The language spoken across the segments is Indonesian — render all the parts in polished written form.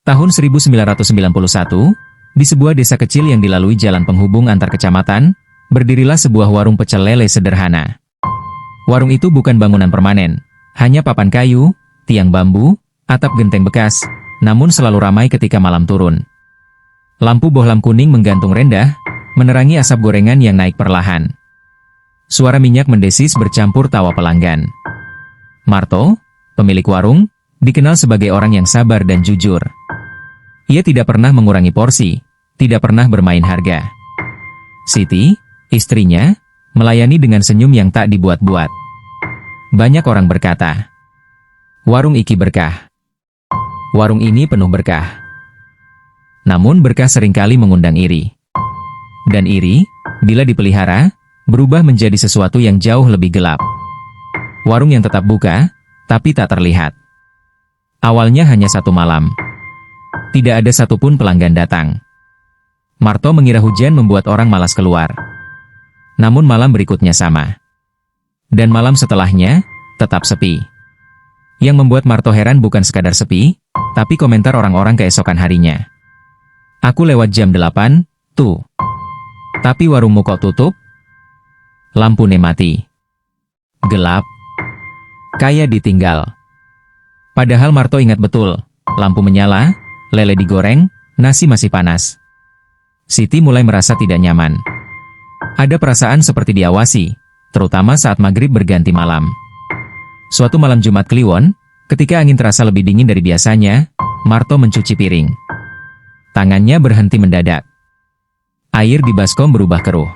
Tahun 1991, di sebuah desa kecil yang dilalui jalan penghubung antar kecamatan, berdirilah sebuah warung pecel lele sederhana. Warung itu bukan bangunan permanen, hanya papan kayu, tiang bambu, atap genteng bekas, namun selalu ramai ketika malam turun. Lampu bohlam kuning menggantung rendah, menerangi asap gorengan yang naik perlahan. Suara minyak mendesis bercampur tawa pelanggan. Marto, pemilik warung, dikenal sebagai orang yang sabar dan jujur. Ia tidak pernah mengurangi porsi, tidak pernah bermain harga. Siti, istrinya, melayani dengan senyum yang tak dibuat-buat. Banyak orang berkata, "Warung Iki berkah. Warung ini penuh berkah." Namun berkah seringkali mengundang iri. Dan iri, bila dipelihara, berubah menjadi sesuatu yang jauh lebih gelap. Warung yang tetap buka, tapi tak terlihat. Awalnya hanya satu malam. Tidak ada satupun pelanggan datang. Marto mengira hujan membuat orang malas keluar. Namun malam berikutnya sama. Dan malam setelahnya, tetap sepi. Yang membuat Marto heran bukan sekadar sepi, tapi komentar orang-orang keesokan harinya. "Aku lewat jam 8, tuh. Tapi warungmu kok tutup? Lampu mati. Gelap. Kayak ditinggal." Padahal Marto ingat betul, lampu menyala, lele digoreng, nasi masih panas. Siti mulai merasa tidak nyaman. Ada perasaan seperti diawasi, terutama saat maghrib berganti malam. Suatu malam Jumat Kliwon, ketika angin terasa lebih dingin dari biasanya, Marto mencuci piring. Tangannya berhenti mendadak. Air di baskom berubah keruh.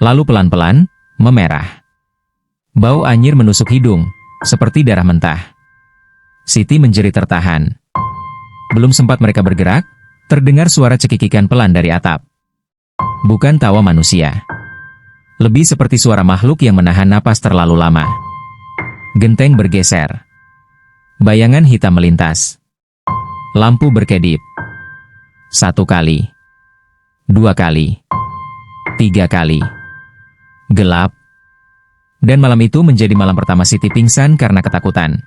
Lalu pelan-pelan, memerah. Bau anyir menusuk hidung, seperti darah mentah. Siti menjerit tertahan. Belum sempat mereka bergerak, terdengar suara cekikikan pelan dari atap. Bukan tawa manusia. Lebih seperti suara makhluk yang menahan napas terlalu lama. Genteng bergeser. Bayangan hitam melintas. Lampu berkedip. 1 kali. 2 kali. 3 kali. Gelap. Dan malam itu menjadi malam pertama Siti pingsan karena ketakutan.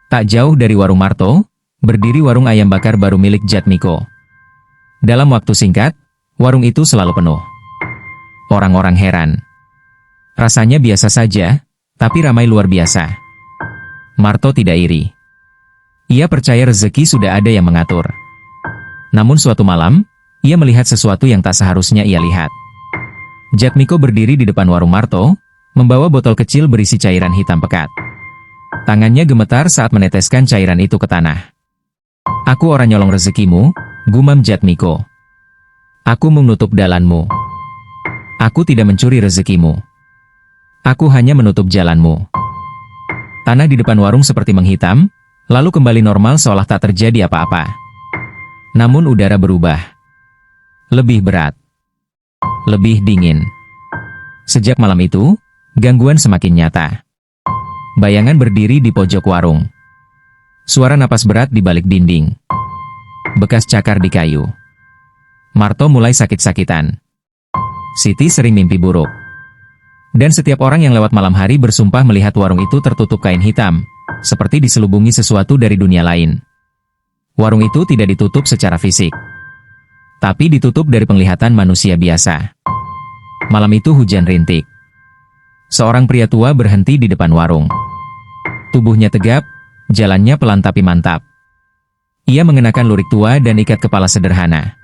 Tak jauh dari warung Marto, berdiri warung ayam bakar baru milik Jatmiko. Dalam waktu singkat, warung itu selalu penuh. Orang-orang heran. Rasanya biasa saja, tapi ramai luar biasa. Marto tidak iri. Ia percaya rezeki sudah ada yang mengatur. Namun suatu malam, ia melihat sesuatu yang tak seharusnya ia lihat. Jatmiko berdiri di depan warung Marto, membawa botol kecil berisi cairan hitam pekat. Tangannya gemetar saat meneteskan cairan itu ke tanah. "Aku orang nyolong rezekimu," gumam Jatmiko. "Aku menutup dalanmu. Aku tidak mencuri rezekimu. Aku hanya menutup jalanmu." Tanah di depan warung seperti menghitam, lalu kembali normal seolah tak terjadi apa-apa. Namun udara berubah. Lebih berat. Lebih dingin. Sejak malam itu, gangguan semakin nyata. Bayangan berdiri di pojok warung. Suara napas berat di balik dinding. Bekas cakar di kayu. Marto mulai sakit-sakitan. Siti sering mimpi buruk. Dan setiap orang yang lewat malam hari bersumpah melihat warung itu tertutup kain hitam, seperti diselubungi sesuatu dari dunia lain. Warung itu tidak ditutup secara fisik, tapi ditutup dari penglihatan manusia biasa. Malam itu hujan rintik. Seorang pria tua berhenti di depan warung. Tubuhnya tegap, jalannya pelan tapi mantap. Ia mengenakan lurik tua dan ikat kepala sederhana.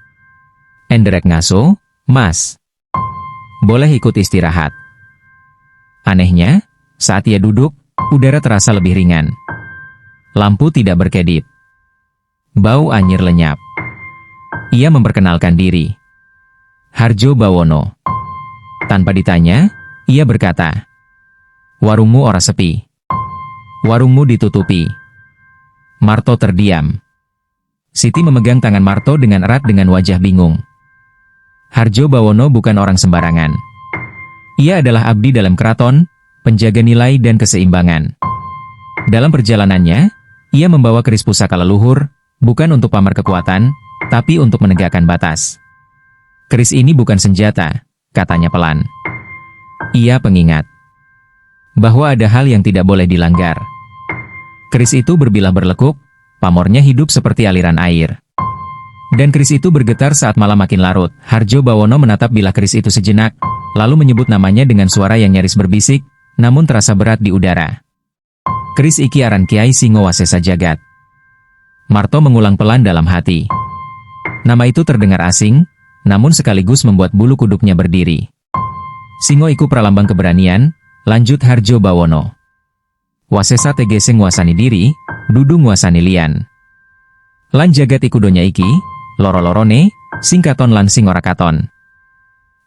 "Enderek ngaso, Mas. Boleh ikut istirahat." Anehnya, saat ia duduk, udara terasa lebih ringan. Lampu tidak berkedip. Bau anyir lenyap. Ia memperkenalkan diri. "Harjo Bawono." Tanpa ditanya, ia berkata, "Warungmu ora sepi. Warungmu ditutupi." Marto terdiam. Siti memegang tangan Marto dengan erat dengan wajah bingung. Harjo Bawono bukan orang sembarangan. Ia adalah abdi dalam keraton, penjaga nilai dan keseimbangan. Dalam perjalanannya, ia membawa keris pusaka leluhur, bukan untuk pamer kekuatan, tapi untuk menegakkan batas. "Keris ini bukan senjata," katanya pelan. Ia pengingat bahwa ada hal yang tidak boleh dilanggar. Keris itu berbilah berlekuk, pamornya hidup seperti aliran air. Dan keris itu bergetar saat malam makin larut. Harjo Bawono menatap bilah keris itu sejenak, lalu menyebut namanya dengan suara yang nyaris berbisik, namun terasa berat di udara. Keris iki aran Kiai Singo Wasesa Jagat. Marto mengulang pelan dalam hati. Nama itu terdengar asing, namun sekaligus membuat bulu kuduknya berdiri. Singo iku pralambang keberanian, lanjut Harjo Bawono. Wasesa tegese nguasani diri, dudu nguasani lian. Lan jagat iku donya iki, loro-lorone, singkaton lan sing ora katon.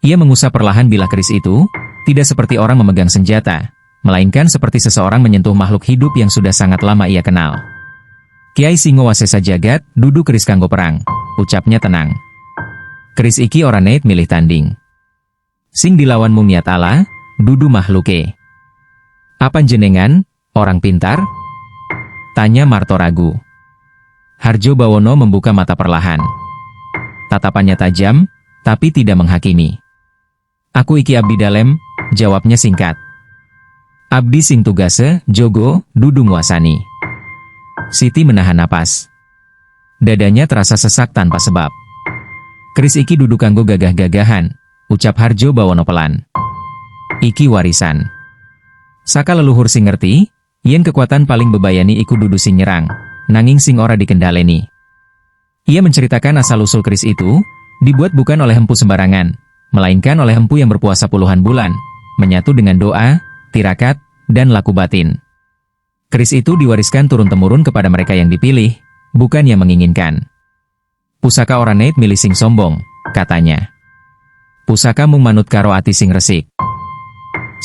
Ia mengusap perlahan bilah keris itu, tidak seperti orang memegang senjata, melainkan seperti seseorang menyentuh makhluk hidup yang sudah sangat lama ia kenal. Kiai Singo Wasesa Jagat, dudu keris kanggo perang, ucapnya tenang. Keris iki ora neit milih tanding. Sing dilawan mung niat Allah, dudu makhluke. Apa jenengan, orang pintar? Tanya Marto ragu. Harjo Bawono membuka mata perlahan. Tatapannya tajam, tapi tidak menghakimi. Aku iki abdi dalem, jawabnya singkat. Abdi sing tugase, jogo, dudu nguasani. Siti menahan napas. Dadanya terasa sesak tanpa sebab. Keris iki dudu kanggo gagah-gagahan, ucap Harjo Bawono pelan. Iki warisan. Saka leluhur sing ngerti, yen kekuatan paling bebayani iku dudu sing nyerang, nanging sing ora dikendaleni. Ia menceritakan asal-usul keris itu, dibuat bukan oleh empu sembarangan, melainkan oleh empu yang berpuasa puluhan bulan, menyatu dengan doa, tirakat, dan laku batin. Keris itu diwariskan turun-temurun kepada mereka yang dipilih, bukan yang menginginkan. Pusaka ora neit milih sing sombong, katanya. Pusaka mung manut karo ati sing resik.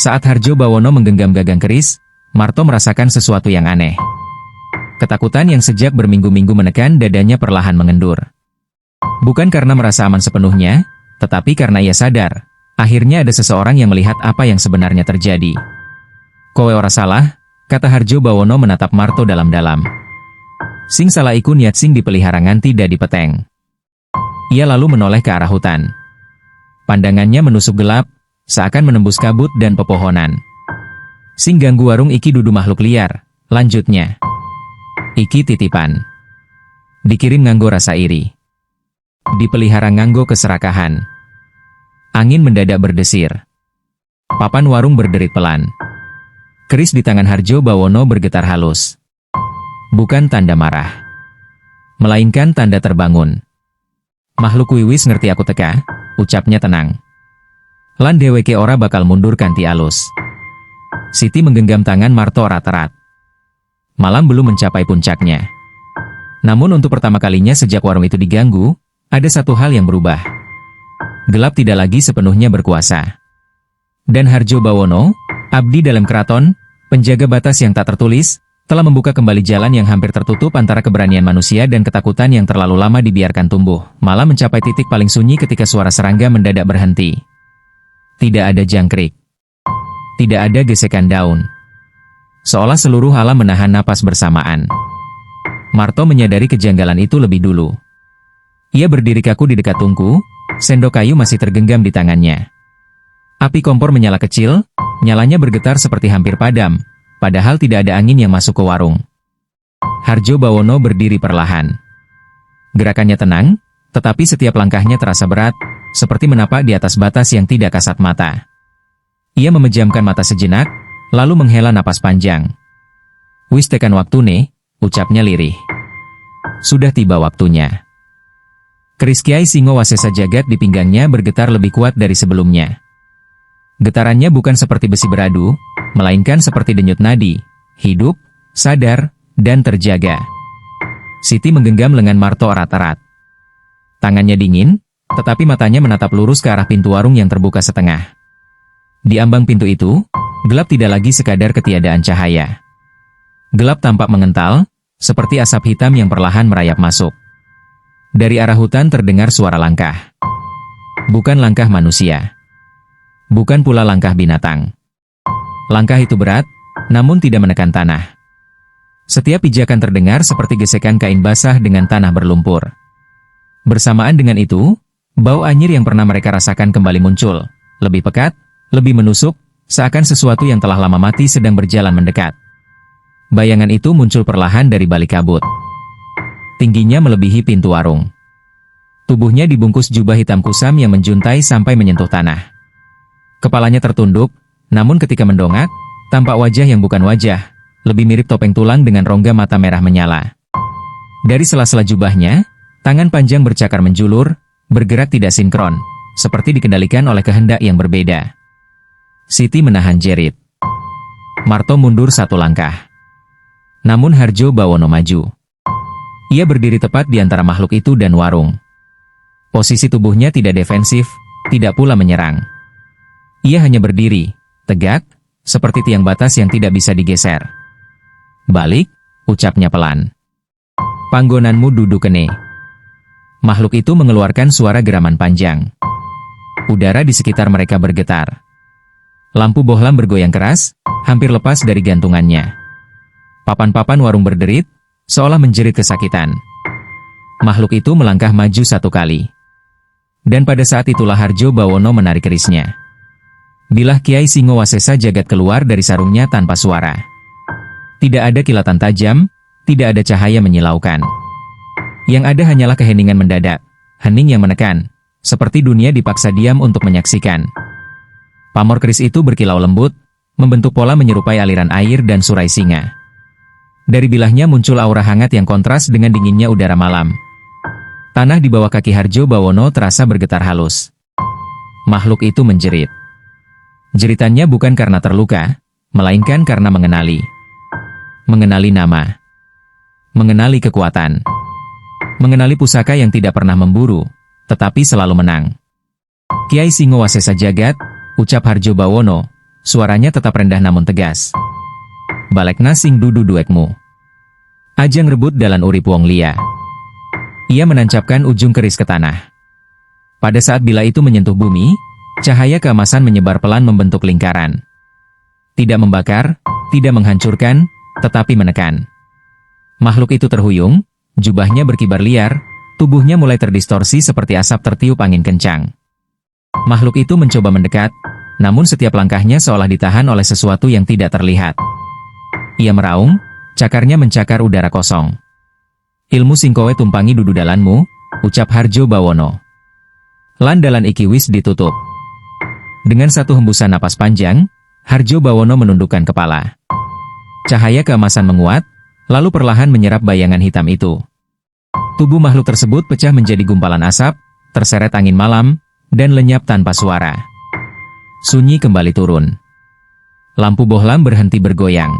Saat Harjo Bawono menggenggam gagang keris, Marto merasakan sesuatu yang aneh. Ketakutan yang sejak berminggu-minggu menekan dadanya perlahan mengendur. Bukan karena merasa aman sepenuhnya, tetapi karena ia sadar, akhirnya ada seseorang yang melihat apa yang sebenarnya terjadi. Kowe ora salah, kata Harjo Bawono menatap Marto dalam-dalam. Sing salah iku niat sing dipelihara nganti dadi peteng. Ia lalu menoleh ke arah hutan. Pandangannya menusuk gelap, seakan menembus kabut dan pepohonan. Sing ganggu warung iki dudu makhluk liar, lanjutnya. Iki titipan. Dikirim nganggo rasa iri. Dipelihara nganggo keserakahan. Angin mendadak berdesir. Papan warung berderit pelan. Keris di tangan Harjo Bawono bergetar halus. Bukan tanda marah, melainkan tanda terbangun. Makhluk wiwis ngerti aku teka, ucapnya tenang. Lan dheweke ora bakal mundur kanthi alus. Siti menggenggam tangan Marto erat-erat. Malam belum mencapai puncaknya. Namun untuk pertama kalinya sejak warung itu diganggu, ada satu hal yang berubah. Gelap tidak lagi sepenuhnya berkuasa. Dan Harjo Bawono, abdi dalam keraton, penjaga batas yang tak tertulis, telah membuka kembali jalan yang hampir tertutup antara keberanian manusia dan ketakutan yang terlalu lama dibiarkan tumbuh, malah mencapai titik paling sunyi ketika suara serangga mendadak berhenti. Tidak ada jangkrik. Tidak ada gesekan daun. Seolah seluruh alam menahan napas bersamaan. Marto menyadari kejanggalan itu lebih dulu. Ia berdiri kaku di dekat tungku, sendok kayu masih tergenggam di tangannya. Api kompor menyala kecil, nyalanya bergetar seperti hampir padam. Padahal tidak ada angin yang masuk ke warung. Harjo Bawono berdiri perlahan. Gerakannya tenang, tetapi setiap langkahnya terasa berat, seperti menapak di atas batas yang tidak kasat mata. Ia memejamkan mata sejenak, lalu menghela napas panjang. Wis tekan waktune, ucapnya lirih. Sudah tiba waktunya. Keris Kiai Singo Wasesa Jagat di pinggangnya bergetar lebih kuat dari sebelumnya. Getarannya bukan seperti besi beradu, melainkan seperti denyut nadi, hidup, sadar, dan terjaga. Siti menggenggam lengan Marto erat-erat. Tangannya dingin, tetapi matanya menatap lurus ke arah pintu warung yang terbuka setengah. Di ambang pintu itu, gelap tidak lagi sekadar ketiadaan cahaya. Gelap tampak mengental, seperti asap hitam yang perlahan merayap masuk. Dari arah hutan terdengar suara langkah. Bukan langkah manusia. Bukan pula langkah binatang. Langkah itu berat, namun tidak menekan tanah. Setiap pijakan terdengar seperti gesekan kain basah dengan tanah berlumpur. Bersamaan dengan itu, bau anyir yang pernah mereka rasakan kembali muncul, lebih pekat, lebih menusuk, seakan sesuatu yang telah lama mati sedang berjalan mendekat. Bayangan itu muncul perlahan dari balik kabut. tingginya melebihi pintu warung. Tubuhnya dibungkus jubah hitam kusam yang menjuntai sampai menyentuh tanah. Kepalanya tertunduk, namun ketika mendongak, tampak wajah yang bukan wajah, lebih mirip topeng tulang dengan rongga mata merah menyala. Dari sela-sela jubahnya, tangan panjang bercakar menjulur, bergerak tidak sinkron, seperti dikendalikan oleh kehendak yang berbeda. Siti menahan jerit. Marto mundur satu langkah. Namun Harjo Bawono maju. Ia berdiri tepat di antara makhluk itu dan warung. Posisi tubuhnya tidak defensif, tidak pula menyerang. Ia hanya berdiri, tegak, seperti tiang batas yang tidak bisa digeser. Balik, ucapnya pelan. Panggonanmu duduk kene. Makhluk itu mengeluarkan suara geraman panjang. Udara di sekitar mereka bergetar. Lampu bohlam bergoyang keras, hampir lepas dari gantungannya. Papan-papan warung berderit, seolah menjerit kesakitan. Makhluk itu melangkah maju satu kali. Dan pada saat itulah Harjo Bawono menarik kerisnya. Bilah Kiai Singowasesa Jagat keluar dari sarungnya tanpa suara. Tidak ada kilatan tajam, tidak ada cahaya menyilaukan. Yang ada hanyalah keheningan mendadak, hening yang menekan, seperti dunia dipaksa diam untuk menyaksikan. Pamor keris itu berkilau lembut, membentuk pola menyerupai aliran air dan surai singa. Dari bilahnya muncul aura hangat yang kontras dengan dinginnya udara malam. Tanah di bawah kaki Harjo Bawono terasa bergetar halus. Makhluk itu menjerit. Jeritannya bukan karena terluka, melainkan karena mengenali. Mengenali nama. Mengenali kekuatan. Mengenali pusaka yang tidak pernah memburu, tetapi selalu menang. Kiai Singowasesa Jagat, ucap Harjo Bawono, suaranya tetap rendah namun tegas. Balekna sing dudu duekmu. Ajang rebut dalan urip wong lia. Ia menancapkan ujung keris ke tanah. Pada saat bila itu menyentuh bumi, cahaya keemasan menyebar pelan membentuk lingkaran. Tidak membakar, tidak menghancurkan, tetapi menekan. Makhluk itu terhuyung, jubahnya berkibar liar, tubuhnya mulai terdistorsi seperti asap tertiup angin kencang. Makhluk itu mencoba mendekat, namun setiap langkahnya seolah ditahan oleh sesuatu yang tidak terlihat. Ia meraung, cakarnya mencakar udara kosong. Ilmu singkowe tumpangi dudu dalanmu, ucap Harjo Bawono. Lan dalan iki wis ditutup. Dengan satu hembusan napas panjang, Harjo Bawono menundukkan kepala. Cahaya keemasan menguat, lalu perlahan menyerap bayangan hitam itu. Tubuh makhluk tersebut pecah menjadi gumpalan asap, terseret angin malam, dan lenyap tanpa suara. Sunyi kembali turun. Lampu bohlam berhenti bergoyang.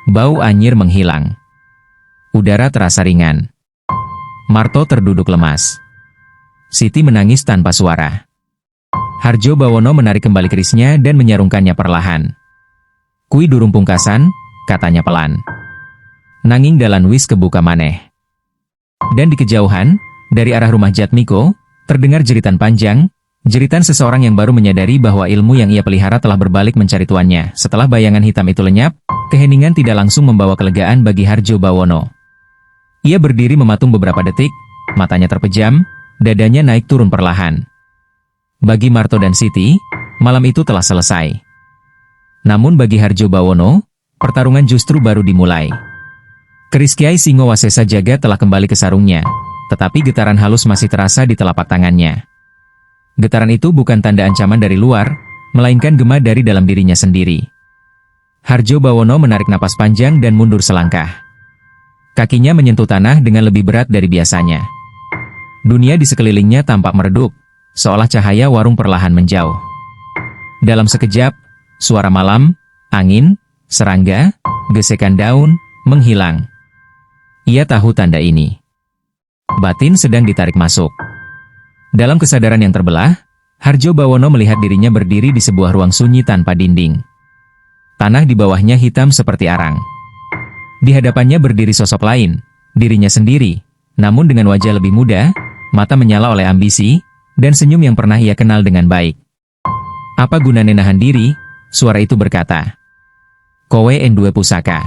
Bau anyir menghilang. Udara terasa ringan. Marto terduduk lemas. Siti menangis tanpa suara. Harjo Bawono menarik kembali kerisnya dan menyarungkannya perlahan. Kui durung pungkasan, katanya pelan. Nanging dalan wis kebuka maneh. Dan di kejauhan, dari arah rumah Jatmiko, terdengar jeritan panjang, jeritan seseorang yang baru menyadari bahwa ilmu yang ia pelihara telah berbalik mencari tuannya. Setelah bayangan hitam itu lenyap, keheningan tidak langsung membawa kelegaan bagi Harjo Bawono. Ia berdiri mematung beberapa detik, matanya terpejam, dadanya naik turun perlahan. Bagi Marto dan Siti, malam itu telah selesai. Namun bagi Harjo Bawono, pertarungan justru baru dimulai. Keris Kiai Singowasesa Jagat telah kembali ke sarungnya, tetapi getaran halus masih terasa di telapak tangannya. Getaran itu bukan tanda ancaman dari luar, melainkan gema dari dalam dirinya sendiri. Harjo Bawono menarik napas panjang dan mundur selangkah. Kakinya menyentuh tanah dengan lebih berat dari biasanya. Dunia di sekelilingnya tampak meredup, seolah cahaya warung perlahan menjauh. Dalam sekejap, suara malam, angin, serangga, gesekan daun, menghilang. Ia tahu tanda ini. Batin sedang ditarik masuk. Dalam kesadaran yang terbelah, Harjo Bawono melihat dirinya berdiri di sebuah ruang sunyi tanpa dinding. Tanah di bawahnya hitam seperti arang. Di hadapannya berdiri sosok lain, dirinya sendiri, namun dengan wajah lebih muda, mata menyala oleh ambisi, dan senyum yang pernah ia kenal dengan baik. Apa gunanya nahan diri? Suara itu berkata. Kowe endue pusaka.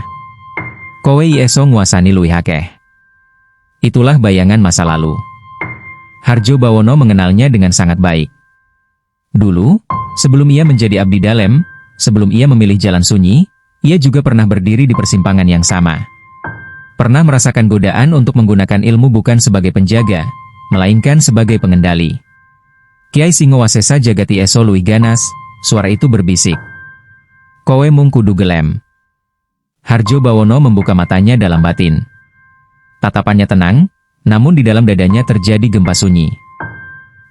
Kowe iso nguasani luwih akeh. Itulah bayangan masa lalu. Harjo Bawono mengenalnya dengan sangat baik. Dulu, sebelum ia menjadi abdi dalem, sebelum ia memilih jalan sunyi, ia juga pernah berdiri di persimpangan yang sama. Pernah merasakan godaan untuk menggunakan ilmu bukan sebagai penjaga, melainkan sebagai pengendali. Kiai Singowasesa Jagati Eso Lui Ganas, suara itu berbisik. Kowe mung kudu gelem. Harjo Bawono membuka matanya dalam batin. Tatapannya tenang, namun di dalam dadanya terjadi gempa sunyi.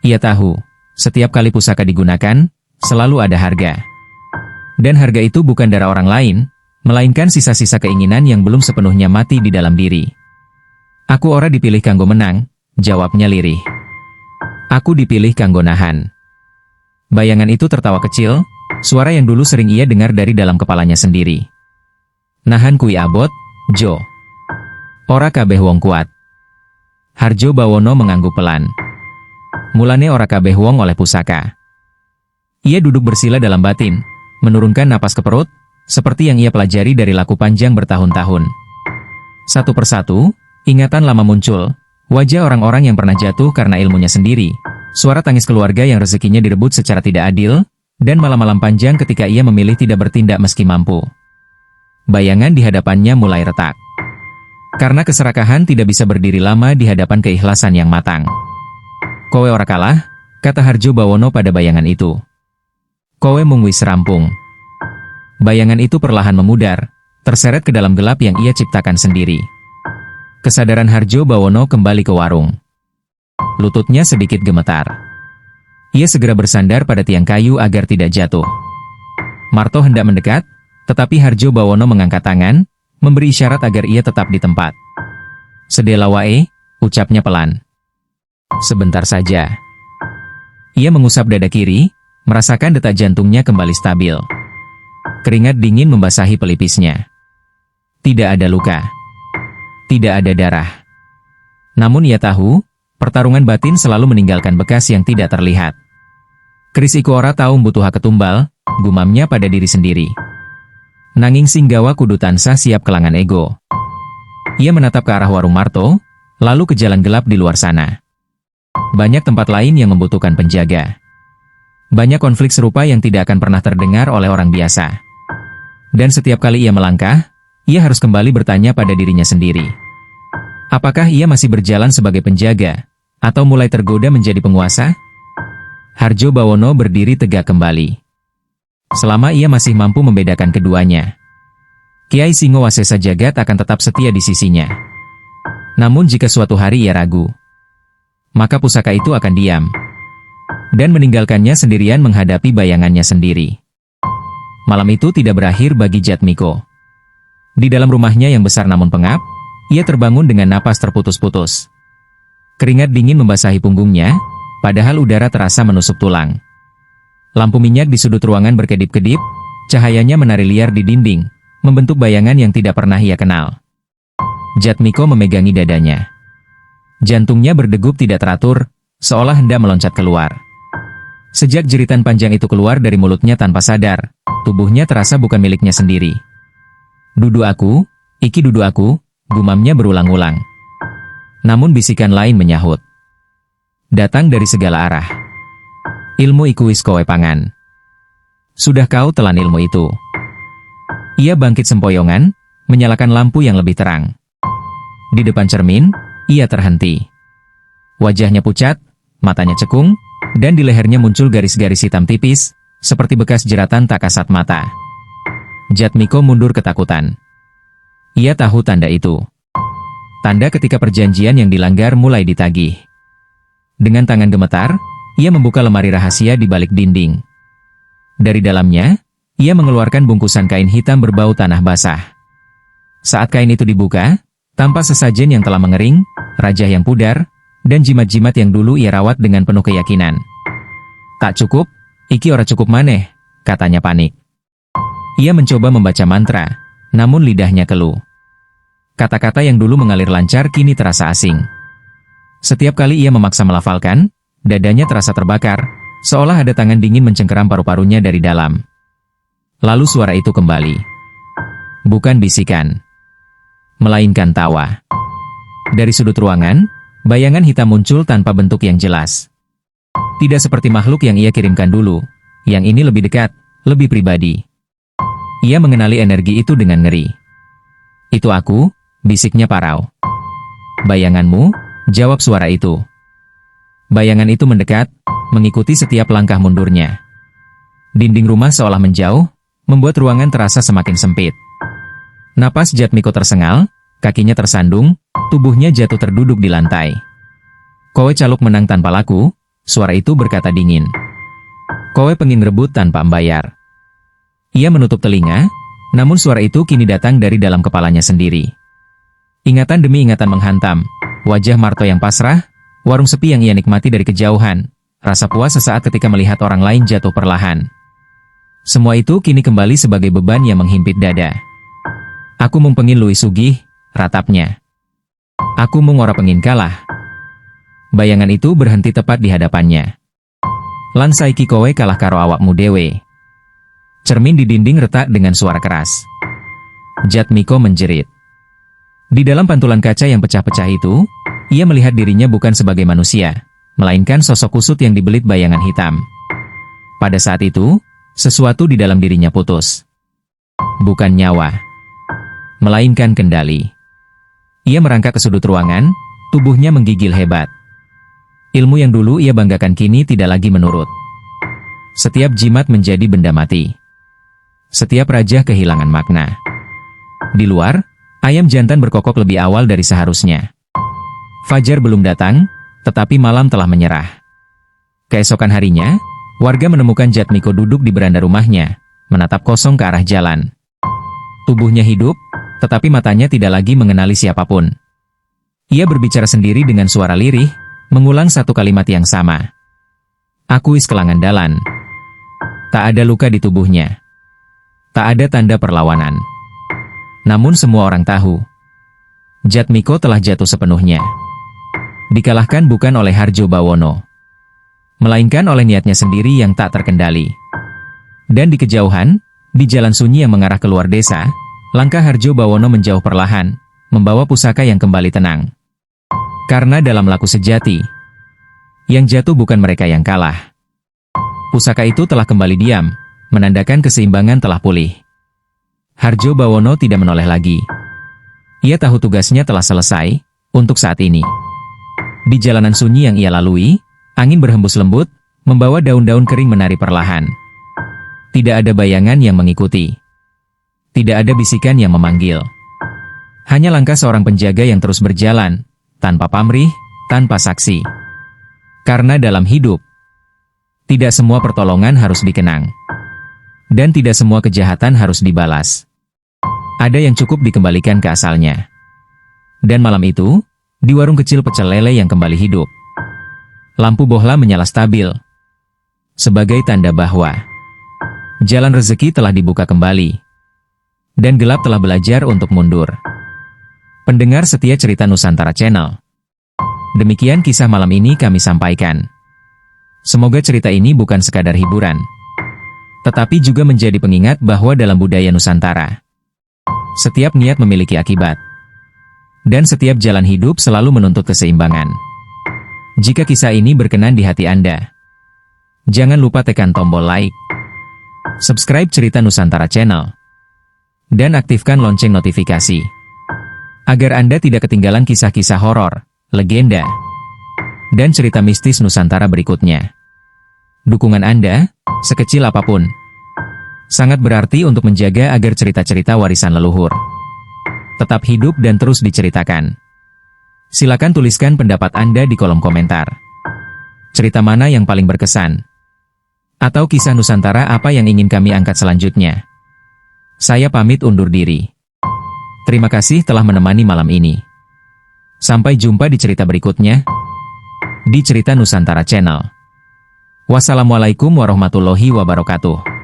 Ia tahu, setiap kali pusaka digunakan, selalu ada harga. Dan harga itu bukan darah orang lain, melainkan sisa-sisa keinginan yang belum sepenuhnya mati di dalam diri. Aku ora dipilih kanggo menang, jawabnya lirih. Aku dipilih kanggo nahan. Bayangan itu tertawa kecil, suara yang dulu sering ia dengar dari dalam kepalanya sendiri. Nahan kui abot, Jo. Ora kabeh wong kuat. Harjo Bawono mengangguk pelan. Mulane ora kabeh wong oleh pusaka. Ia duduk bersila dalam batin, menurunkan napas ke perut, seperti yang ia pelajari dari laku panjang bertahun-tahun. Satu persatu, ingatan lama muncul, wajah orang-orang yang pernah jatuh karena ilmunya sendiri, suara tangis keluarga yang rezekinya direbut secara tidak adil, dan malam-malam panjang ketika ia memilih tidak bertindak meski mampu. Bayangan di hadapannya mulai retak. Karena keserakahan tidak bisa berdiri lama di hadapan keikhlasan yang matang. Kowe ora kalah, kata Harjo Bawono pada bayangan itu. Kowe mung wis rampung. Bayangan itu perlahan memudar, terseret ke dalam gelap yang ia ciptakan sendiri. Kesadaran Harjo Bawono kembali ke warung. Lututnya sedikit gemetar. Ia segera bersandar pada tiang kayu agar tidak jatuh. Marto hendak mendekat, tetapi Harjo Bawono mengangkat tangan, memberi isyarat agar ia tetap di tempat. Sedela wae, ucapnya pelan. Sebentar saja. Ia mengusap dada kiri, merasakan detak jantungnya kembali stabil. Keringat dingin membasahi pelipisnya. Tidak ada luka. Tidak ada darah. Namun ia tahu, pertarungan batin selalu meninggalkan bekas yang tidak terlihat. Kris iku ora tahu butuh ketumbal, gumamnya pada diri sendiri. Nanging Singgawa kudu tansah siap kelangan ego. Ia menatap ke arah warung Marto, lalu ke jalan gelap di luar sana. Banyak tempat lain yang membutuhkan penjaga. Banyak konflik serupa yang tidak akan pernah terdengar oleh orang biasa. Dan setiap kali ia melangkah, ia harus kembali bertanya pada dirinya sendiri. Apakah ia masih berjalan sebagai penjaga, atau mulai tergoda menjadi penguasa? Harjo Bawono berdiri tegak kembali. Selama ia masih mampu membedakan keduanya, Kiai Singowasesa Jagat akan tetap setia di sisinya. Namun jika suatu hari ia ragu, maka pusaka itu akan diam dan meninggalkannya sendirian menghadapi bayangannya sendiri. Malam itu tidak berakhir bagi Jatmiko. Di dalam rumahnya yang besar namun pengap, ia terbangun dengan napas terputus-putus. Keringat dingin membasahi punggungnya, padahal udara terasa menusuk tulang. Lampu minyak di sudut ruangan berkedip-kedip, cahayanya menari liar di dinding, membentuk bayangan yang tidak pernah ia kenal. Jatmiko memegangi dadanya. Jantungnya berdegup tidak teratur, seolah hendak meloncat keluar. Sejak jeritan panjang itu keluar dari mulutnya tanpa sadar, tubuhnya terasa bukan miliknya sendiri. Dudu aku, iki dudu aku, gumamnya berulang-ulang. Namun bisikan lain menyahut. Datang dari segala arah. Ilmu iku wis kowe pangan. Sudah kau telan ilmu itu. Ia bangkit sempoyongan, menyalakan lampu yang lebih terang. Di depan cermin, ia terhenti. Wajahnya pucat, matanya cekung, dan di lehernya muncul garis-garis hitam tipis, seperti bekas jeratan tak kasat mata. Jatmiko mundur ketakutan. Ia tahu tanda itu. Tanda ketika perjanjian yang dilanggar mulai ditagih. Dengan tangan gemetar, ia membuka lemari rahasia di balik dinding. Dari dalamnya, ia mengeluarkan bungkusan kain hitam berbau tanah basah. Saat kain itu dibuka, tampak sesajen yang telah mengering, rajah yang pudar, dan jimat-jimat yang dulu ia rawat dengan penuh keyakinan. Tak cukup, iki ora cukup maneh, katanya panik. Ia mencoba membaca mantra, namun lidahnya keluh. Kata-kata yang dulu mengalir lancar kini terasa asing. Setiap kali ia memaksa melafalkan, dadanya terasa terbakar, seolah ada tangan dingin mencengkeram paru-parunya dari dalam. Lalu suara itu kembali. Bukan bisikan, melainkan tawa. Dari sudut ruangan, bayangan hitam muncul tanpa bentuk yang jelas. Tidak seperti makhluk yang ia kirimkan dulu, yang ini lebih dekat, lebih pribadi. Ia mengenali energi itu dengan ngeri. Itu aku, bisiknya Parau. Bayanganmu, jawab suara itu. Bayangan itu mendekat, mengikuti setiap langkah mundurnya. Dinding rumah seolah menjauh, membuat ruangan terasa semakin sempit. Napas Jatmiko tersengal, kakinya tersandung, tubuhnya jatuh terduduk di lantai. Kowe caluk menang tanpa laku, suara itu berkata dingin. Kowe pengin rebut tanpa membayar. Ia menutup telinga, namun suara itu kini datang dari dalam kepalanya sendiri. Ingatan demi ingatan menghantam, wajah Marto yang pasrah, warung sepi yang ia nikmati dari kejauhan, rasa puas sesaat ketika melihat orang lain jatuh perlahan. Semua itu kini kembali sebagai beban yang menghimpit dada. Aku mung pengin luwih sugih, ratapnya. Aku mung ora pengin kalah. Bayangan itu berhenti tepat di hadapannya. Lan saiki kowe kalah karo awakmu dewe. Cermin di dinding retak dengan suara keras. Jatmiko menjerit. Di dalam pantulan kaca yang pecah-pecah itu, ia melihat dirinya bukan sebagai manusia, melainkan sosok kusut yang dibelit bayangan hitam. Pada saat itu, sesuatu di dalam dirinya putus. Bukan nyawa, melainkan kendali. Ia merangkak ke sudut ruangan, tubuhnya menggigil hebat. Ilmu yang dulu ia banggakan kini tidak lagi menurut. Setiap jimat menjadi benda mati. Setiap raja kehilangan makna. Di luar, ayam jantan berkokok lebih awal dari seharusnya. Fajar belum datang, tetapi malam telah menyerah. Keesokan harinya, warga menemukan Jatmiko duduk di beranda rumahnya, menatap kosong ke arah jalan. Tubuhnya hidup, tetapi matanya tidak lagi mengenali siapapun. Ia berbicara sendiri dengan suara lirih, mengulang satu kalimat yang sama. Aku wis kelangan dalan. Tak ada luka di tubuhnya. Tak ada tanda perlawanan. Namun semua orang tahu, Jatmiko telah jatuh sepenuhnya. Dikalahkan bukan oleh Harjo Bawono, melainkan oleh niatnya sendiri yang tak terkendali. Dan di kejauhan, di jalan sunyi yang mengarah keluar desa, langkah Harjo Bawono menjauh perlahan, membawa pusaka yang kembali tenang. Karena dalam laku sejati, yang jatuh bukan mereka yang kalah. Pusaka itu telah kembali diam, menandakan keseimbangan telah pulih. Harjo Bawono tidak menoleh lagi. Ia tahu tugasnya telah selesai, untuk saat ini. Di jalanan sunyi yang ia lalui, angin berhembus lembut, membawa daun-daun kering menari perlahan. Tidak ada bayangan yang mengikuti. Tidak ada bisikan yang memanggil. Hanya langkah seorang penjaga yang terus berjalan, tanpa pamrih, tanpa saksi. Karena dalam hidup, tidak semua pertolongan harus dikenang. Dan tidak semua kejahatan harus dibalas. Ada yang cukup dikembalikan ke asalnya. Dan malam itu, di warung kecil pecel lele yang kembali hidup, lampu bohlam menyala stabil. Sebagai tanda bahwa jalan rezeki telah dibuka kembali. Dan gelap telah belajar untuk mundur. Pendengar setia cerita Nusantara Channel. Demikian kisah malam ini kami sampaikan. Semoga cerita ini bukan sekadar hiburan, tetapi juga menjadi pengingat bahwa dalam budaya Nusantara, setiap niat memiliki akibat. Dan setiap jalan hidup selalu menuntut keseimbangan. Jika kisah ini berkenan di hati Anda, jangan lupa tekan tombol like, subscribe Cerita Nusantara Channel, dan aktifkan lonceng notifikasi, agar Anda tidak ketinggalan kisah-kisah horor, legenda, dan cerita mistis Nusantara berikutnya. Dukungan Anda, sekecil apapun, sangat berarti untuk menjaga agar cerita-cerita warisan leluhur tetap hidup dan terus diceritakan. Silakan tuliskan pendapat Anda di kolom komentar. Cerita mana yang paling berkesan? Atau kisah Nusantara apa yang ingin kami angkat selanjutnya? Saya pamit undur diri. Terima kasih telah menemani malam ini. Sampai jumpa di cerita berikutnya, di Cerita Nusantara Channel. Wassalamualaikum warahmatullahi wabarakatuh.